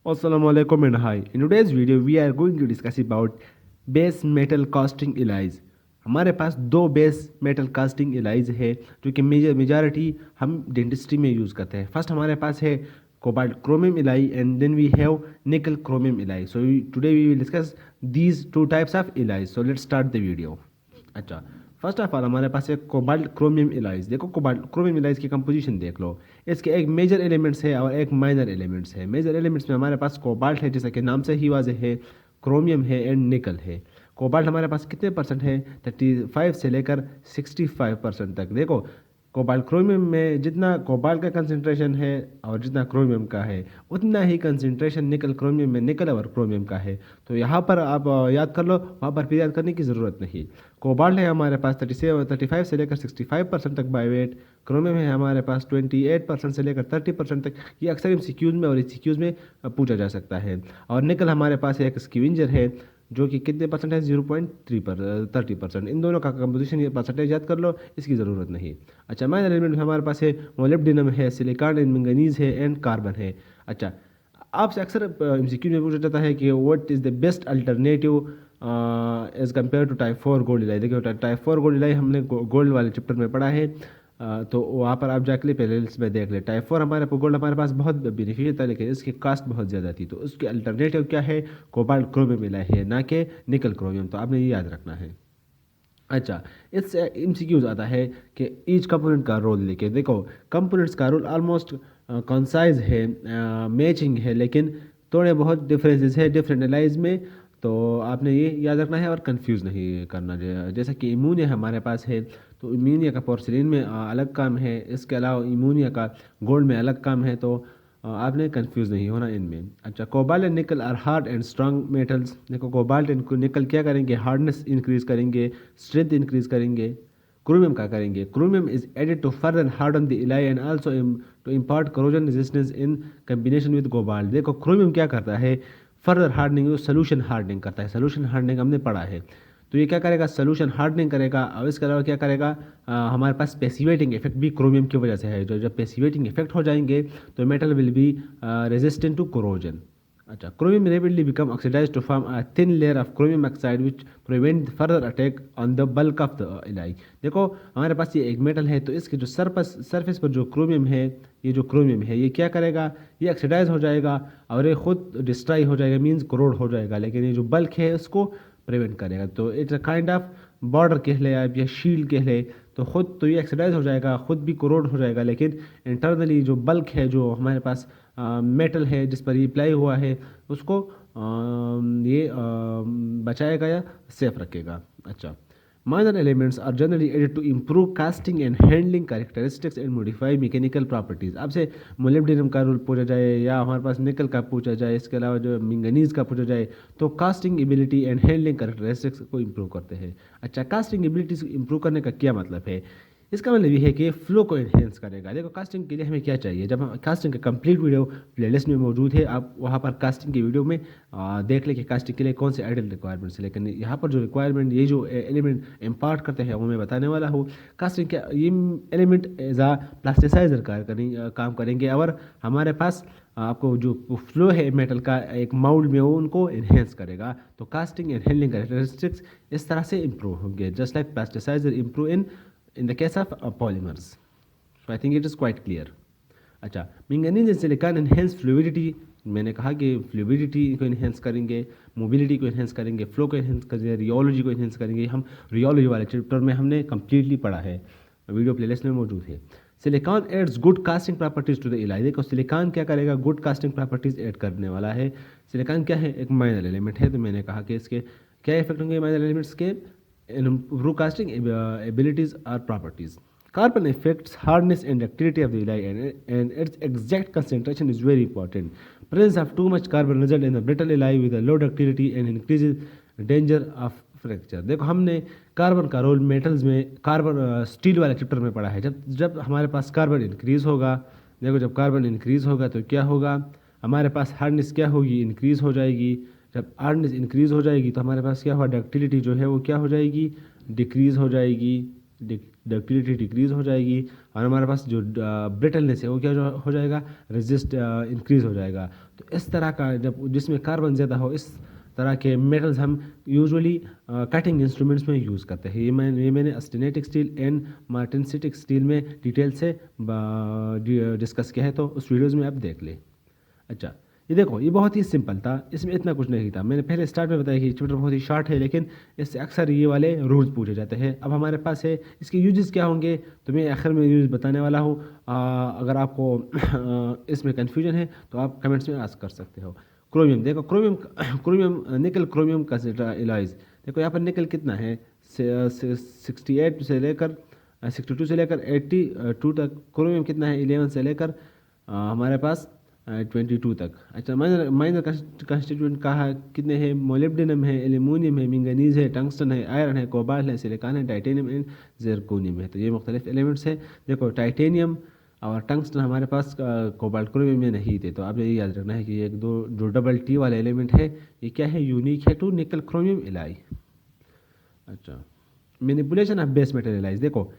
Assalamualaikum and hi. In today's video, we are going to discuss about base metal casting alloys. हमारे पास दो base metal casting allies है जो कि majority हम dentistry में use करते हैं. फर्स्ट हमारे पास है cobalt chromium alloy and then we have nickel chromium alloy. So today we will discuss these two types of alloys. So let's start the video. अच्छा, फर्स्ट ऑफ ऑल हमारे पास है कोबाल्ट क्रोमियम एलाइज. देखो cobalt chromium alloys की composition देख लो. इसके एक मेजर एलिमेंट्स है और एक माइनर एलिमेंट्स है. मेजर एलिमेंट्स में हमारे पास कोबाल्ट है, जैसा कि नाम से ही वाज़ेह है. क्रोमियम है एंड निकल है. कोबाल्ट हमारे पास कितने परसेंट है? 35 से लेकर 65% तक. देखो कोबाल्ट क्रोमियम में जितना कोबाल्ट का कंसंट्रेशन है और जितना क्रोमियम का है उतना ही कंसंट्रेशन निकल क्रोमियम में निकल और क्रोमियम का है. तो यहाँ पर आप याद कर लो, वहाँ पर फिर याद करने की ज़रूरत नहीं. कोबाल्ट है हमारे पास 35 से लेकर 65% तक बाय वेट. क्रोमियम है हमारे पास 28% से लेकर 30% तक. ये अक्सर एमसीक्यूज़ में और एचसीक्यूज़ में पूछा जा सकता है. और निकल हमारे पास एक स्कैवेंजर है जो कि कितने परसेंट है? 0.30%. इन दोनों का कंपोजिशन ये परसेंटेज याद कर लो, इसकी ज़रूरत नहीं. अच्छा, माइनर एलिमेंट हमारे पास है मोलिब्डेनम है, सिलिकॉन एंड मैंगनीज है एंड कार्बन है. अच्छा, आपसे अक्सर एमसीक्यू में पूछा जाता है कि what is the best alternative as compared to type 4 gold alloy. देखिए टाइप 4 गोल्ड इलाई हमने गोल्ड वाले चैप्टर में पढ़ा है. तो वहाँ पर आप जाके प्लेलिस्ट में देख ले. टाइप 4 गोल्ड हमारे पास बहुत बेनिफिशियल था, लेकिन इसकी कास्ट बहुत ज़्यादा थी. तो उसके अल्टरनेटिव क्या है? कोबाल्ट क्रोमियम मिला है, ना कि निकल क्रोमियम. तो आपने ये याद रखना है. अच्छा, इससे एमसीक्यूज आता है कि ईच कंपोनेंट का रोल लेके. देखो कंपोनेंट्स का रोल ऑलमोस्ट कॉन्साइज है, मैचिंग है, लेकिन थोड़े बहुत डिफरेंसेस है डिफरेंट एलाइज में. तो आपने ये याद रखना है और कंफ्यूज नहीं करना. जैसा कि इमोनिया हमारे पास है, तो इमोनिया का पोर्सिलिन में अलग काम है, इसके अलावा इमोनिया का गोल्ड में अलग काम है. तो आपने कंफ्यूज नहीं होना इनमें. अच्छा, cobalt and nickel are hard and strong metals. देखो कोबाल्ट एंड निकल क्या करेंगे? हार्डनेस इंक्रीज करेंगे, स्ट्रेंथ इंक्रीज करेंगे. क्रोमियम क्या करेंगे? Chromium is added to further harden the alloy and also to impart corrosion resistance in combination with cobalt. देखो chromium क्या करता है? फर्दर हार्डनिंग, सोल्यूशन हार्डनिंग करता है. सोल्यूशन हार्डनिंग हमने पढ़ा है. तो ये क्या करेगा? सोल्यूशन हार्डनिंग करेगा. और इसके अलावा क्या करेगा? हमारे पास पेसिवेटिंग इफेक्ट भी क्रोमियम की वजह से है. जो जब पेसिवेटिंग इफेक्ट हो जाएंगे तो metal will be resistant to corrosion. अच्छा, chromium rapidly become oxidize to form a thin layer of chromium oxide which prevent further attack on the bulk of the alloy. देखो हमारे पास ये एक मेटल है, तो इसके जो सरफेस पर जो क्रोमियम है, ये जो क्रोमियम है ये क्या करेगा? ये ऑक्सीडाइज हो जाएगा और ये खुद डिस्ट्रॉय हो जाएगा, मीन्स करोड हो जाएगा. लेकिन ये जो बल्क है उसको प्रिवेंट करेगा. तो it's a kind of border कह ले आप या शील्ड कह ले. तो खुद तो ये ऑक्सीडाइज हो जाएगा, खुद भी करोड हो जाएगा, लेकिन इंटरनली जो बल्क है, जो हमारे पास मेटल है जिस पर ये अप्लाई हुआ है, उसको ये बचाएगा या सेफ रखेगा. अच्छा, minor elements are generally added to improve casting and handling characteristics and modify mechanical properties. आपसे मोलिब्डेनम का रूल पूछा जाए या हमारे पास निकल का पूछा जाए, इसके अलावा जो मैंगनीज का पूछा जाए, तो casting ability and handling characteristics को इम्प्रूव करते हैं. अच्छा, कास्टिंग एबिलिटीज को इम्प्रूव करने का क्या मतलब है? इसका मतलब ये है कि फ्लो को एनहेंस करेगा. देखो कास्टिंग के लिए हमें क्या चाहिए? जब हम कास्टिंग का कंप्लीट वीडियो प्लेलिस्ट में मौजूद है, आप वहाँ पर कास्टिंग की वीडियो में देख लें कि कास्टिंग के लिए कौन से आइडियल रिक्वायरमेंट्स है. लेकिन यहाँ पर जो रिक्वायरमेंट, ये जो एलिमेंट इम्पार्ट करते हैं वो मैं बताने वाला हूँ. कास्टिंग के ये एलिमेंट एज आ प्लास्टिसाइजर काम करेंगे और हमारे पास आपको जो फ्लो है मेटल का एक माउल्ड में, वो उनको एनहेंस करेगा. तो कास्टिंग एंड हैंडलिंग कैरेक्टरिस्टिक्स इस तरह से इंप्रूव होंगे, just like plasticizer improve in the case of polymers. So I think it is quite clear. अच्छा, manganese and silicon enhance fluidity. मैंने कहा कि फ्लूइडिटी को एनहेंस करेंगे, मोबिलिटी को एनहेंस करेंगे, फ्लो को एनहेंस करेंगे, रियोलॉजी को एनहेंस करेंगे. हम रियोलॉजी वाले चैप्टर में हमने कम्प्लीटली पढ़ा है, वीडियो प्लेलिस्ट में मौजूद है. Silicon adds good casting properties to the alloy. देखो सिलिकॉन क्या करेगा? गुड कास्टिंग प्रॉपर्टीज ऐड करने वाला है. सिलिकॉन क्या है? एक माइनर एलिमेंट है. तो मैंने कहा कि इसके क्या इफेक्ट होंगे माइनर एलिमेंट्स के? Improve casting abilities or properties. Carbon affects hardness and ductility of the ally, and its exact concentration is very important. Presence of too much carbon result in the brittle ally with a low ductility and increases danger of fracture. देखो हमने carbon का role metals में steel वाले chapter में पढ़ा है. जब हमारे पास कार्बन इंक्रीज होगा, देखो जब कार्बन इंक्रीज होगा तो क्या होगा? हमारे पास हार्डनेस क्या होगी? इंक्रीज हो जाएगी. जब हार्डनेस इंक्रीज़ हो जाएगी तो हमारे पास क्या होगा? डक्टिलिटी जो है वो क्या हो जाएगी? डिक्रीज़ हो जाएगी. डक्टिलिटी डिक्रीज हो जाएगी और हमारे पास जो ब्रिटलनेस है वो क्या हो जाएगा, रेजिस्ट इंक्रीज हो जाएगा। तो इस तरह का जब जिसमें कार्बन ज़्यादा हो, इस तरह के मेटल्स हम यूजुअली कटिंग इंस्ट्रूमेंट्स में यूज़ करते हैं। ये मैंने स्टेनेटिक स्टील एंड मार्टेंसिटिक स्टील में डिटेल से डिस्कस किया है, तो उस वीडियोज़ में आप देख लें। अच्छा, ये देखो, ये बहुत ही सिंपल था, इसमें इतना कुछ नहीं था। मैंने पहले स्टार्ट में बताया कि चैप्टर बहुत ही शॉर्ट है, लेकिन इससे अक्सर ये वाले रूल्स पूछे जाते हैं। अब हमारे पास है इसके यूजेस क्या होंगे, तो मैं आखिर में यूज बताने वाला हूँ। अगर आपको इसमें कन्फ्यूजन है तो आप कमेंट्स में आस्क कर सकते हो। क्रोमियम, देखो क्रोमियम निकल क्रोमियम का एलाइज, देखो यहाँ पर निकल कितना है, 68 से लेकर 62 से लेकर 82 तक। क्रोमियम कितना है, 11 से लेकर हमारे पास 22 तक। अच्छा, माइनर कंस्टिट्यूएंट कहा कितने हैं, मोलिब्डेनम है, एल्यूमिनियम है, मैंगनीज है, टंगस्टन है, आयरन है, कोबाल्ट है, सिलिकॉन है, टाइटेनियम एंड ज़िरकोनियम है। तो ये मुख्तलिफ एलिमेंट्स है। देखो टाइटेनियम और टंगस्टन हमारे पास कोबाल्ट क्रोमियम में नहीं थे, तो आप ये याद रखना है कि एक दो जो डबल टी वाला एलिमेंट है ये क्या है, यूनिक है टू निकल क्रोमियम एलाई। अच्छा, manipulation of base metal allies, देखो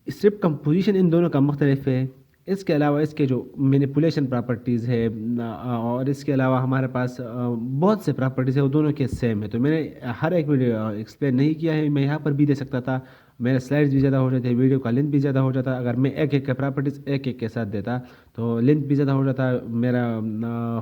स्ट्रिप कंपोजिशन इन दोनों का मुख्तलिफ है। इसके अलावा इसके जो मैनिपुलेशन प्रॉपर्टीज़ है और इसके अलावा हमारे पास बहुत से प्रॉपर्टीज़ है, वो दोनों के सेम है। तो मैंने हर एक वीडियो एक्सप्लेन नहीं किया है, मैं यहाँ पर भी दे सकता था, मेरे स्लाइड्स भी ज़्यादा हो जाते, वीडियो का लेंथ भी ज़्यादा हो जाता। अगर मैं एक एक का प्रॉपर्टीज़ एक एक के साथ देता तो लेंथ भी ज़्यादा हो जाता, मेरा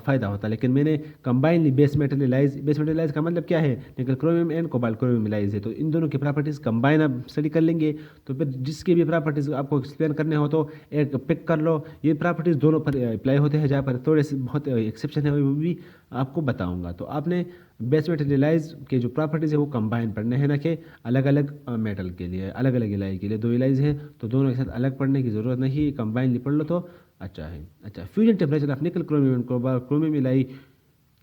फ़ायदा होता। लेकिन मैंने कंबाइनली बेस मेटल का मतलब क्या है, nickel chromium and cobalt chromium allies है। तो इन दोनों की प्रॉपर्टीज़ कंबाइन आप स्टडी कर लेंगे, तो फिर जिसकी भी प्रॉपर्टीज़ आपको एक्सप्लेन करने हो तो एक पिक कर लो। ये प्रॉपर्टीज़ दोनों पर अप्लाई होते हैं, जहाँ पर थोड़े से बहुत एक्सेप्शन है वो भी आपको बताऊँगा। तो आपने बेस मेटल एलाइज के जो प्रॉपर्टीज़ है वो कंबाइन पढ़ने हैं, ना कि अलग अलग मेटल के लिए, अलग अलग एलाई के लिए। दो एलाइज है तो दोनों एक साथ अलग पढ़ने की ज़रूरत नहीं, कंबाइनली पढ़ लो तो अच्छा है। अच्छा, फ्यूजन टेम्परेचर ऑफ निकल chromium chromium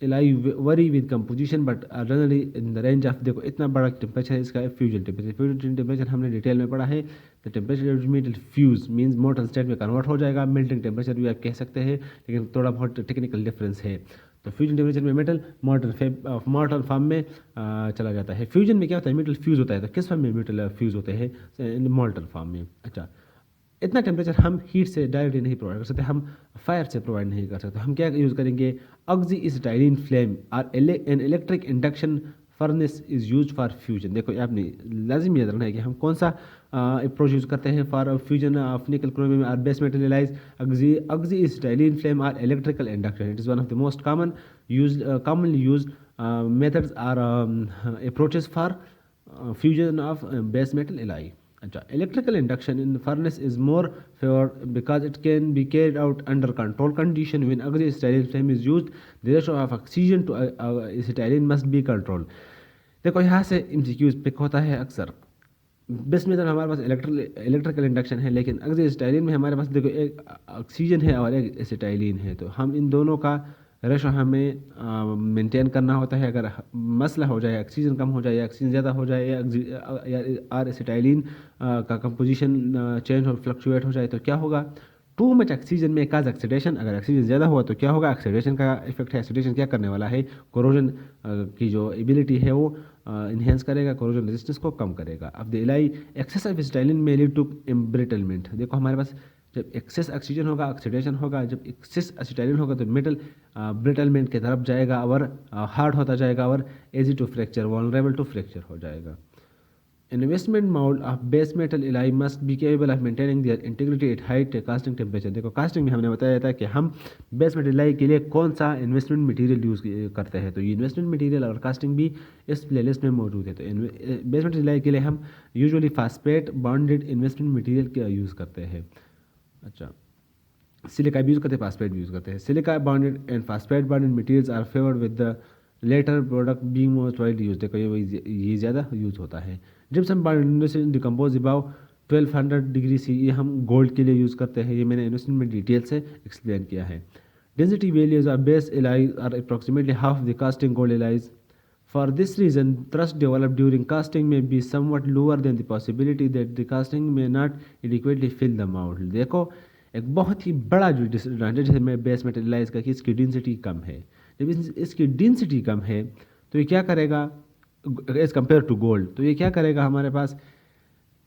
ally worry with composition but generally in the range of, देखो इतना बड़ा टेम्परेचर है इसका फ्यूजन टेम्परेचर हमने डिटेल में पढ़ा है। The temperature metal fuse means molten state में कन्वर्ट हो जाएगा, मेल्टिंग टेम्परेचर भी आप कह सकते हैं, लेकिन थोड़ा बहुत टेक्निकल डिफरेंस है। तो फ्यूजन टेम्परेचर में मेटल मॉर्टल फॉर्म में चला जाता है। फ्यूजन में क्या होता है, मेटल फ्यूज होता है। तो किस फॉर्म में मेटल फ्यूज होते हैं, इन मॉर्टल फॉर्म में। अच्छा, इतना टेम्परेचर हम हीट से डायरेक्टली नहीं प्रोवाइड कर सकते, हम फायर से प्रोवाइड नहीं कर सकते। हम क्या यूज़ करेंगे, ऑक्सीस्टाइलिन फ्लेम और an electric induction furnace is use for fusion. देखो आपने लाजिम याद रखना है कि हम कौन सा अप्रोच यूज़ करते हैं फॉर फ्यूजन ऑफ निकल क्रोमियम और बेस मेटल एलाइज, ऑक्सीस्टाइलिन फ्लेम और electrical induction. It is one of the most commonly used methods or approaches for fusion of base metal alloy. अच्छा, electrical induction in furnace is more favoured because it can be carried out under control condition when oxyacetylene flame is used, the ratio of oxygen to acetylene must be control. देखो यहाँ से MCQs pick होता है अक्सर। Base method हमारे पास electrical induction है, लेकिन ऑक्सीस्टाइलिन में हमारे पास देखो एक ऑक्सीजन है और एक एसिटाइलिन है, तो हम इन दोनों का रेशो हमें मेंटेन करना होता है। अगर मसला हो जाए, ऑक्सीजन कम हो जाए या ऑक्सीजन ज़्यादा हो जाए या आर एसिटाइलिन का कंपोजिशन चेंज और फ्लक्चुएट हो जाए तो क्या होगा, टू मच ऑक्सीजन में काज ऑक्सीडेशन। अगर ऑक्सीजन ज़्यादा हुआ तो क्या होगा, ऑक्सीडेशन का इफेक्ट है। ऑक्सीडेशन क्या करने वाला है, कोरोजन की जो एबिलिटी है वो इन्हेंस करेगा, कोरोजन रेजिस्टेंस को कम करेगा। अब the alloy excess of acetylene में लीड टू एम्ब्रिटलमेंट। देखो हमारे पास जब एक्सेस ऑक्सीजन होगा ऑक्सीडेशन होगा, जब एक्सेस एसिटाइलिन होगा तो मेटल ब्रिटलमेंट की तरफ जाएगा और हार्ड होता जाएगा और easy to fracture, vulnerable to fracture हो जाएगा। Investment mould of base metal alloy must be capable of maintaining their integrity at high casting temperature. देखो कास्टिंग में हमने बताया था कि हम बेस मेटल एलाई के लिए कौन सा इन्वेस्टमेंट मटेरियल यूज़ करते हैं, तो ये इन्वेस्टमेंट मटेरियल और कास्टिंग भी इस प्लेलिस्ट में मौजूद है। तो बेस मेटल एलाई के लिए हम usually phosphate bonded investment material का यूज़ करते हैं। अच्छा, सिलिका भी यूज़ करते हैं, फास्फेट भी यूज़ करते हैं। Silica bonded and phosphate bonded materials are favoured with the latter product being most widely use. देखो ये ज़्यादा यूज़ होता है। Gypsum bonded decompose above 1200 degree C, ये हम गोल्ड के लिए यूज़ करते हैं। ये मैंने इन्वेस्टमेंट में डिटेल से एक्सप्लेन किया है। Density values of base alloys are approximately half the casting gold alloys. For this reason, thrust developed during casting may be somewhat lower than the possibility that the casting may not adequately fill the mold. देखो एक बहुत ही बड़ा जो disadvantage है base metal allies का कि इसकी density कम है। जब इसकी डेंसिटी कम है तो ये क्या करेगा एज कम्पेयर टू गोल्ड, तो ये क्या करेगा हमारे पास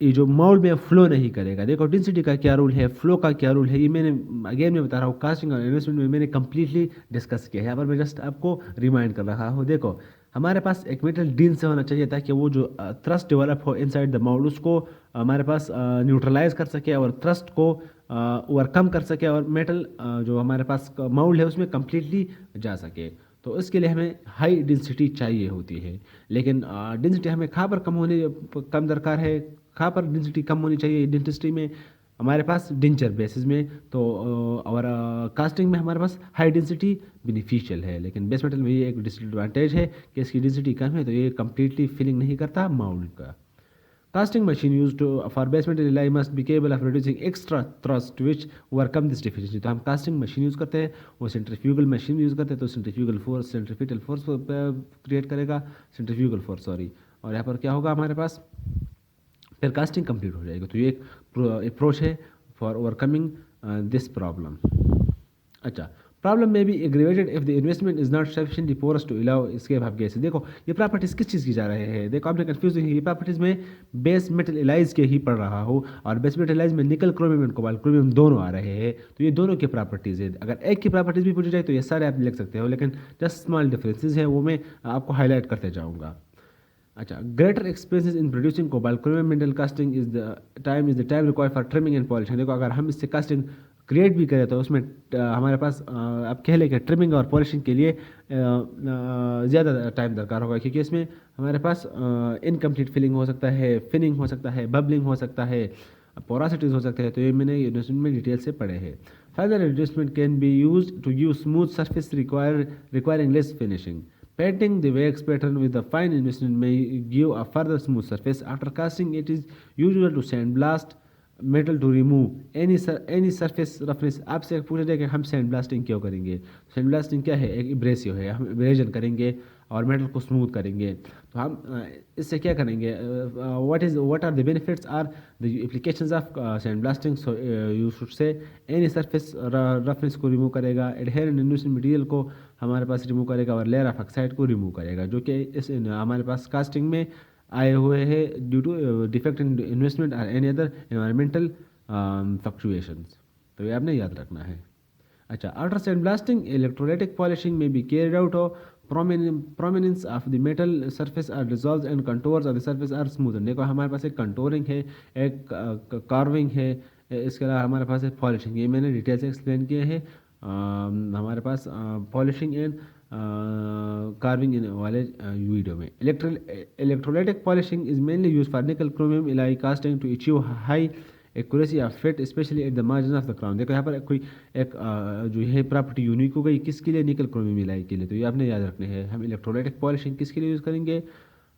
ये जो मोल्ड में फ्लो नहीं करेगा। देखो डेंसिटी का क्या रूल है, फ्लो का क्या रूल है, ये मैंने अगेन मैं बता रहा हूँ कास्टिंग और इन्वेस्टमेंट में मैंने कंप्लीटली डिस्कस किया है। यहाँ पर मैं जस्ट आपको रिमाइंड कर रहा हूँ। देखो हमारे पास एक मेटल डीन से होना चाहिए ताकि वो जो थ्रस्ट डेवलप हो इनसाइड द मोल्ड उसको हमारे पास न्यूट्रलाइज कर सके और थ्रस्ट को ओवरकम कर सके और मेटल जो हमारे पास मोल्ड है उसमें कम्प्लीटली जा सके। तो इसके लिए हमें हाई डेंसिटी चाहिए होती है, लेकिन डेंसिटी हमें कहाँ पर कम दरकार है, कहाँ पर डेंसिटी कम होनी चाहिए डेंटिस्ट्री में, हमारे पास डेंचर बेसिस में। तो और कास्टिंग में हमारे पास हाई डेंसिटी बेनिफिशियल है, लेकिन बेस मेटल में ये एक डिसएडवांटेज है कि इसकी डेंसिटी कम है तो ये कम्प्लीटली फिलिंग नहीं करता माउल्ड का। Casting machine used for base metal alloy must be capable of producing extra thrust which overcome this deficiency। तो हम कास्टिंग मशीन यूज़ करते हैं, वो सेंट्रीफ्यूगल मशीन यूज़ करते हैं, तो centrifugal force centrifugal force create करेगा, सेंट्रीफ्यूगल फोर्स सॉरी, और यहाँ पर क्या होगा हमारे पास, फिर कास्टिंग कंप्लीट हो जाएगा। तो ये एक अप्रोच है फॉर ओवरकमिंग दिस प्रॉब्लम। अच्छा, प्रॉब्लम में भी aggravated if the investment is not sufficiently porous to allow escape of gases. देखो ये प्रॉपर्टीज किस चीज़ की जा रहे हैं, देखो आपने कंफ्यूज हुई, ये प्रॉपर्टीज में बेस मेटल एलाइज के ही पढ़ रहा हो, और बेस मेटल एलाइज में निकल क्रोमियम एंड कोबाल्ट क्रोमियम दोनों आ रहे हैं। तो ये दोनों की प्रॉपर्टीज है, अगर एक की प्रॉपर्टीज भी पूछी जाए तो ये सारे आप लिख सकते हो, लेकिन जस्ट स्मॉल डिफरेंसेज है वो मैं आपको हाईलाइट करते जाऊँगा। अच्छा, greater expenses in producing cobalt chromium metal casting is the time required for trimming and polishing. देखो अगर हम इससे कास्टिंग क्रिएट भी करें तो उसमें हमारे पास आप कह लें कि ट्रिमिंग और पॉलिशिंग के लिए ज़्यादा टाइम दरकार होगा, क्योंकि इसमें हमारे पास इनकम्प्लीट फिलिंग हो सकता है, फिनिंग हो सकता है, बबलिंग हो सकता है, पोरासिटीज हो सकते हैं। तो ये मैंने इन्वेस्टमेंट में डिटेल से पढ़े हैं। Further adjustment can be use to use smooth surface requiring less finishing. Painting the wax pattern with a fine investment may give a further smooth surface. After casting, it is usual to sandblast metal to remove any surface roughness। आपसे पूछा जाए कि हम sand blasting क्यों करेंगे, sand blasting क्या है, एक इब्रेसिव है, हम इब्रेजन करेंगे और मेटल को स्मूथ करेंगे। तो हम इससे क्या करेंगे, what are the benefits are the applications of sand blasting. So you should say any surface roughness को रिमूव करेगा, एडहेरेंट इंडस्ट्रियल मटेरियल को हमारे पास रिमूव करेगा, और लेयर ऑफ ऑक्साइड को रिमूव करेगा, जो कि इस हमारे पास कास्टिंग में आए हुए हैं due to defect in investment और एनी अदर एनवायरमेंटल फ्लक्चुएशंस। तो ये आपने याद रखना है। अच्छा, after sand blasting electrolytic polishing में be carried out of prominence of the metal surface are dissolved and contours of the surface are smoothened। देखो हमारे पास एक कंटोरिंग है, एक कार्विंग है, इसके अलावा हमारे पास एक पॉलिशिंग, ये मैंने डिटेल से एक्सप्लेन किए हैं। हमारे पास पॉलिशिंग एंड कार्विंग वाले वीडियो में। Electrolytic polishing is mainly use for nickel chromium alloy casting to achieve high accuracy of fit specially at the margin of the crown. देखो यहाँ पर कोई एक जो है प्रॉपर्टी यूनिक हो गई, किसके लिए, निकल क्रोमियम एलॉय के लिए। तो ये आपने याद रखने हैं। हम इलेक्ट्रोलाइटिक पॉलिशिंग किसके लिए यूज़ करेंगे,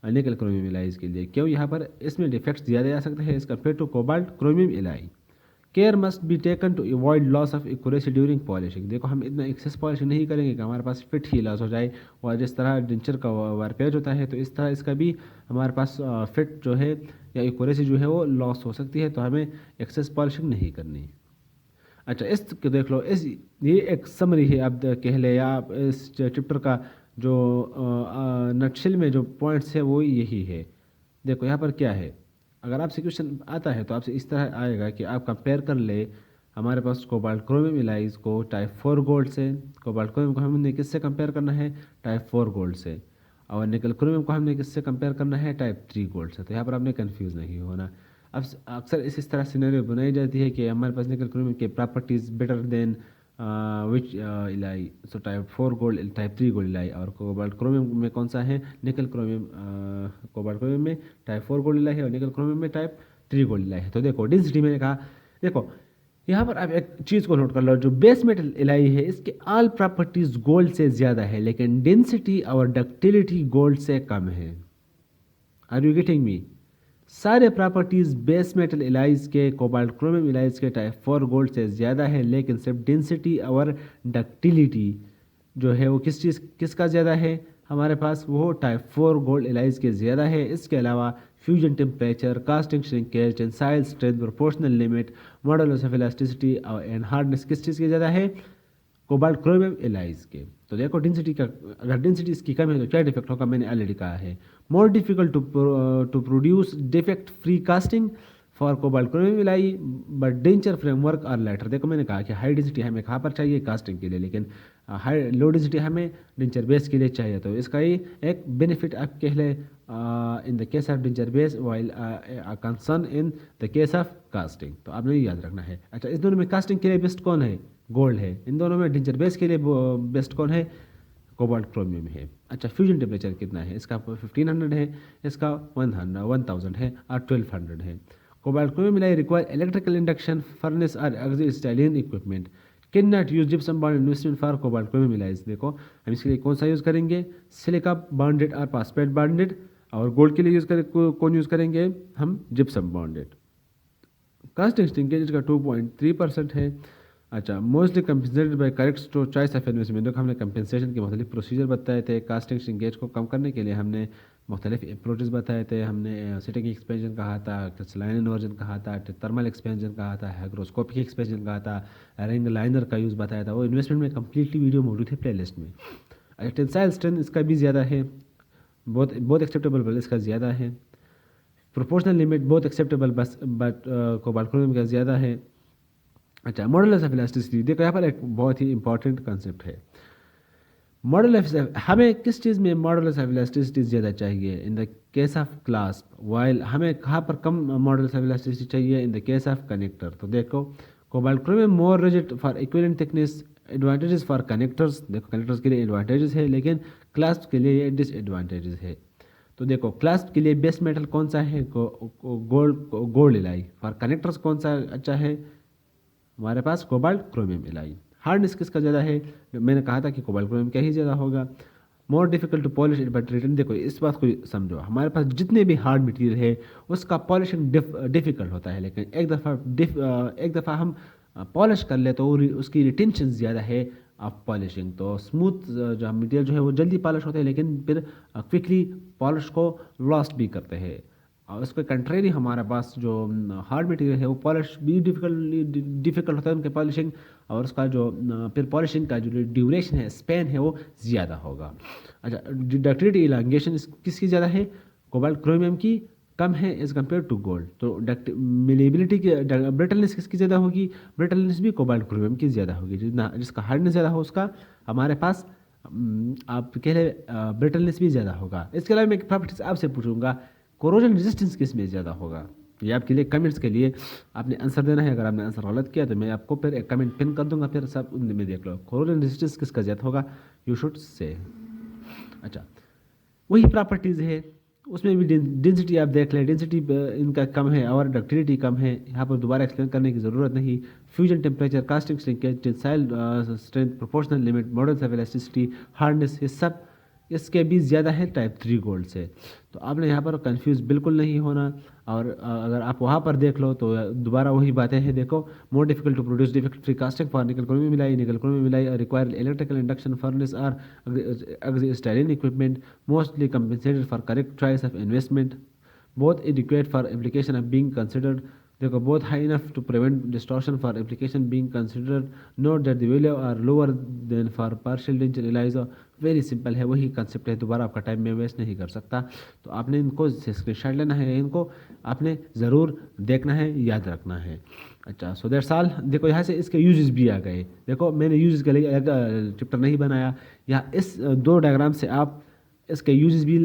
निकल क्रोमियम एलॉयज के लिए। क्यों, यहाँ पर इसमें डिफेक्ट्स ज़्यादा आ सकते हैं as compare to cobalt chromium alloy. Care must be taken to avoid loss of accuracy during polishing. देखो हम इतना एक्सेस पॉलिशिंग नहीं करेंगे कि हमारे पास फिट ही लॉस हो जाए, और जिस तरह डेंचर का वारपेज होता है तो इस तरह इसका भी हमारे पास फिट जो है या एक्यूरेसी जो है वो लॉस हो सकती है, तो हमें एक्सेस पॉलिशिंग नहीं करनी। अच्छा, इस देख लो, इस ये एक समरी है आप कह ले, या आप इस चैप्टर का जो नटशिल में जो पॉइंट्स है वो यही है। देखो यहाँ पर क्या है, अगर आपसे क्वेश्चन आता है तो आपसे इस तरह आएगा कि आप कंपेयर कर ले हमारे पास कोबाल्ट क्रोमियम एलाइज को टाइप 4 गोल्ड से। कोबाल्ट क्रोमियम को हमने किससे कंपेयर करना है, टाइप 4 गोल्ड से, और निकल क्रोमियम को हमने किससे कंपेयर करना है, टाइप 3 गोल्ड से। तो यहाँ पर आपने कन्फ्यूज़ नहीं होना। अब अक्सर इस तरह सिनेरियो बनाई जाती है कि हमारे पास निकल क्रोमियम के properties better than which alloy, so type 4 gold type 3 gold alloy, और कोबाल्ट क्रोमियम में कौन सा है, निकल क्रोमियम, कोबाल्ट क्रोमियम में टाइप 4 गोल्ड इलाई है और निकल क्रोमियम में टाइप 3 गोल्ड इलाई है। तो देखो डेंसिटी मैंने कहा, देखो यहाँ पर आप एक चीज़ को नोट कर लो, जो बेस मेटल इलाई है इसके ऑल प्रॉपर्टीज गोल्ड से ज़्यादा है, लेकिन डेंसिटी और डक्टिलिटी गोल्ड से कम है। Are you getting me? सारे प्रॉपर्टीज़ बेस मेटल इलाइज के कोबाल्ट क्रोमियम इलाइज के टाइप 4 गोल्ड से ज़्यादा है, लेकिन सिर्फ डेंसिटी और डक्टिलिटी जो है वो किसका ज़्यादा है हमारे पास, वो टाइप 4 गोल्ड इलाइज के ज़्यादा है। इसके अलावा fusion temperature, casting shrinkage, tensile strength, proportional limit, modulus of elasticity and hardness किस चीज़ के ज़्यादा है, कोबाल्ट क्रोमियम एलाइज के। तो देखो डेंसिटी का, अगर डेंसिटी इसकी कम है तो क्या डिफेक्ट होगा, मैंने ऑलरेडी कहा है। More difficult to produce defect free casting, for cobalt chromium alloy but denture framework और लाइटर। देखो मैंने कहा कि हाई डेंसिटी हमें कहाँ पर चाहिए, कास्टिंग के लिए, लेकिन हाई लो डेंसिटी हमें डेंचर बेस के लिए चाहिए। तो इसका ही एक बेनिफिट आप कह ले in the case of denture base while concern in the case of casting. तो आपने ये याद रखना है। अच्छा, इस दोनों में कास्टिंग के लिए बेस्ट कौन है, गोल्ड है। इन दोनों में डेंचर बेस के लिए बेस्ट कौन है, कोबाल्ट क्रोमियम है। अच्छा, फ्यूजन टेम्परेचर कितना है, इसका 1500 है, इसका 1000 है और 1200 है। Cobalt chromium alloy require electrical induction furnace और oxyacetylene equipment. Can not use gypsum bond investment for cobalt chromium alloys. देखो हम इसके लिए कौन सा यूज़ करेंगे, सिलिका बॉन्डेड और फास्फेट बॉन्डेड। और गोल्ड के लिए यूज़ करें कौन यूज़ करेंगे हम, जिप्सम बॉन्डेड। कास्ट एक्सटिंगेज का 2.3% है। अच्छा, mostly compensated by correct to choice of investment. देखो हमने कंपनसेशन के मुख्तलिफ प्रोसीजर बताए थे। कास्ट एक्सटिंगेज को कम करने के लिए हमने मुख्तलिफ अप्रोचेस बताए थे। हमने सिटिंग एक्सपेंशन कहा था, क्रिस्टलाइन इन्वर्जन कहा था, थर्मल एक्सपेंशन कहा था, हाइग्रोस्कोपिक एक्सपेंशन कहा था, रिंग लाइनर का यूज़ बताया था। वो इन्वेस्टमेंट में कम्प्लीटली वीडियो मौजूद है प्लेलिस्ट में। अच्छा, टेंसाइल स्ट्रेंथ इसका भी ज़्यादा है, बहुत बहुत एक्सेप्टेबल, बल इसका ज़्यादा है। प्रोपोर्शनल लिमिट बहुत एक्सेप्टेबल बस बट कोबाल्ट क्रोमियम का ज़्यादा है। अच्छा, मॉडुलस ऑफ इलास्टिसिटी। देखो यहाँ पर एक बहुत ही इंपॉर्टेंट कंसेप्ट है। मॉडुलस हमें किस चीज़ में मॉडुलस ऑफ इलास्टिसिटी ज़्यादा चाहिए, in the case of clasp, while हमें कहाँ पर कम मॉडुलस ऑफ इलास्टिसिटी चाहिए, in the case of connector. तो देखो cobalt chromium more rigid for equivalent thickness, advantages for connectors. देखो कनेक्टर्स के लिए एडवांटेजेस है, लेकिन क्लास्प के लिए ये डिसएडवांटेजेस है। तो देखो क्लास्प के लिए बेस्ट मेटल कौन सा है, गोल्ड एलाई। फॉर कनेक्टर्स कौन सा अच्छा है, हमारे पास कोबाल्ट क्रोमियम एलाई। हार्डनेस किसका ज़्यादा है, मैंने कहा था कि कोबाल्ट क्रोमियम का ही ज़्यादा होगा। More difficult to polish it but return. देखो इस बात को समझो, हमारे पास जितने भी हार्ड मटेरियल है उसका पॉलिशिंग डिफिकल्ट होता है, लेकिन एक दफ़ा हम पॉलिश कर ले तो उसकी रिटेंशन ज़्यादा है ऑफ पॉलिशिंग। तो स्मूथ जो मटेरियल जो है वो जल्दी पॉलिश होते हैं, लेकिन फिर क्विकली पॉलिश को लॉस्ट भी करते हैं। और उसके कंट्रेरी हमारे पास जो हार्ड मटेरियल है वो पॉलिश भी डिफ़िकल्ट होता है उनके पॉलिशिंग, और उसका जो फिर पॉलिशिंग का जो ड्यूरेशन है, स्पेन है, वो ज़्यादा होगा। अच्छा, डक्टिलिटी इलांगेशन किसकी ज़्यादा है, कोबाल्ट क्रोमियम की कम है एज़ कम्पेयर टू गोल्ड। तो मिलेबिलिटी की ब्रिटलनेस किसकी ज़्यादा होगी, ब्रिटलनेस भी कोबाल्ट क्रोमियम की ज़्यादा होगी। जिसका हार्डनेस ज़्यादा हो उसका हमारे पास आप कह रहे ब्रिटलनेस भी ज़्यादा होगा। इसके अलावा मैं एक प्रॉपर्टीज आपसे पूछूंगा, कोरोजन रेजिस्टेंस किस में ज़्यादा होगा। ये आपके लिए कमेंट्स के लिए आपने आंसर देना है। अगर आपने आंसर गलत किया तो मैं आपको फिर एक कमेंट पिन कर दूंगा, फिर सब उनमें देख लो कोरोजन रेजिस्टेंस किसका ज़्यादा होगा, यू शुड से। अच्छा, वही प्रॉपर्टीज़ है, उसमें भी डेंसिटी आप देख लें, डेंसिटी इनका कम है और डक्टिलिटी कम है। यहाँ पर दोबारा एक्सप्लेन करने की ज़रूरत नहीं। Fusion temperature, casting shrinkage, tensile strength, proportional limit, models of elasticity, hardness, ये सब इसके भी ज़्यादा है टाइप 3 गोल्ड से। तो आपने यहाँ पर कंफ्यूज बिल्कुल नहीं होना। और अगर आप वहाँ पर देख लो तो दोबारा वही बातें हैं। देखो, more difficult to produce difficult free casting for nickel chromium alloy, nickel chromium alloy require electrical induction furnace और स्टाइलिन equipment, mostly compensated for correct choice of investment, both adequate for application of being considered। देखो both high enough to prevent distortion for application being considered। note that the value are lower than for partial denture ELISA। Very simple है, वही concept है, दोबारा आपका time मैं waste नहीं कर सकता। तो आपने इनको स्क्रीनशॉट लेना है, इनको आपने ज़रूर देखना है, याद रखना है। अच्छा, सो दैट्स ऑल। देखो यहाँ से इसके यूजेस भी आ गए। देखो मैंने यूजेस के लिए अलग चैप्टर नहीं बनाया, यहाँ इस दो डायग्राम से आप इसके यूजेस भी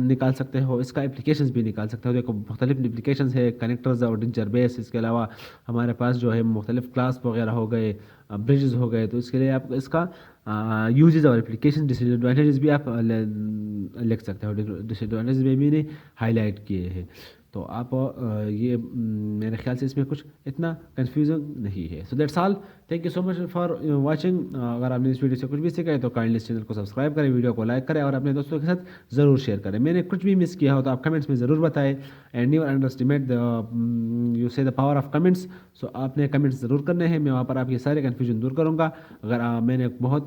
निकाल सकते हो, इसका एप्लीकेशंस भी निकाल सकते हो। देखो मुख्तलिफ एप्लीकेशंस है, कनेक्टर्स और डेंचर बेस। इसके अलावा हमारे पास जो है मुख्तलिफ क्लास वगैरह हो गए, ब्रिजेस हो गए। तो इसके लिए आप इसका यूजेस और एप्लीकेशन, डिसएडवांटेजेस भी आप लिख सकते हो। डिसएडवांटेजेस भी मैंने हाईलाइट किए हैं। तो आप ये मेरे ख्याल से इसमें कुछ इतना कन्फ्यूजन नहीं है। So that's all, thank you so much for watching. अगर आपने इस वीडियो से कुछ भी सीखा है तो काइंडली इस चैनल को सब्सक्राइब करें, वीडियो को लाइक करें और अपने दोस्तों के साथ ज़रूर शेयर करें। मैंने कुछ भी मिस किया हो तो आप कमेंट्स में ज़रूर बताएं। एंड न्यू अंडरस्टिमेट यू से द पावर ऑफ कमेंट्स। सो आपने कमेंट्स ज़रूर करने हैं, मैं वहाँ पर आपके सारे कन्फ्यूजन दूर करूँगा। अगर मैंने बहुत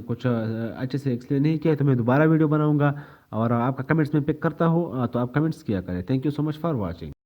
कुछ अच्छे से एक्सप्लेन नहीं किया तो मैं दोबारा वीडियो बनाऊँगा और आपका कमेंट्स में पिक करता हूँ, तो आप कमेंट्स किया करें। Thank you so much for watching.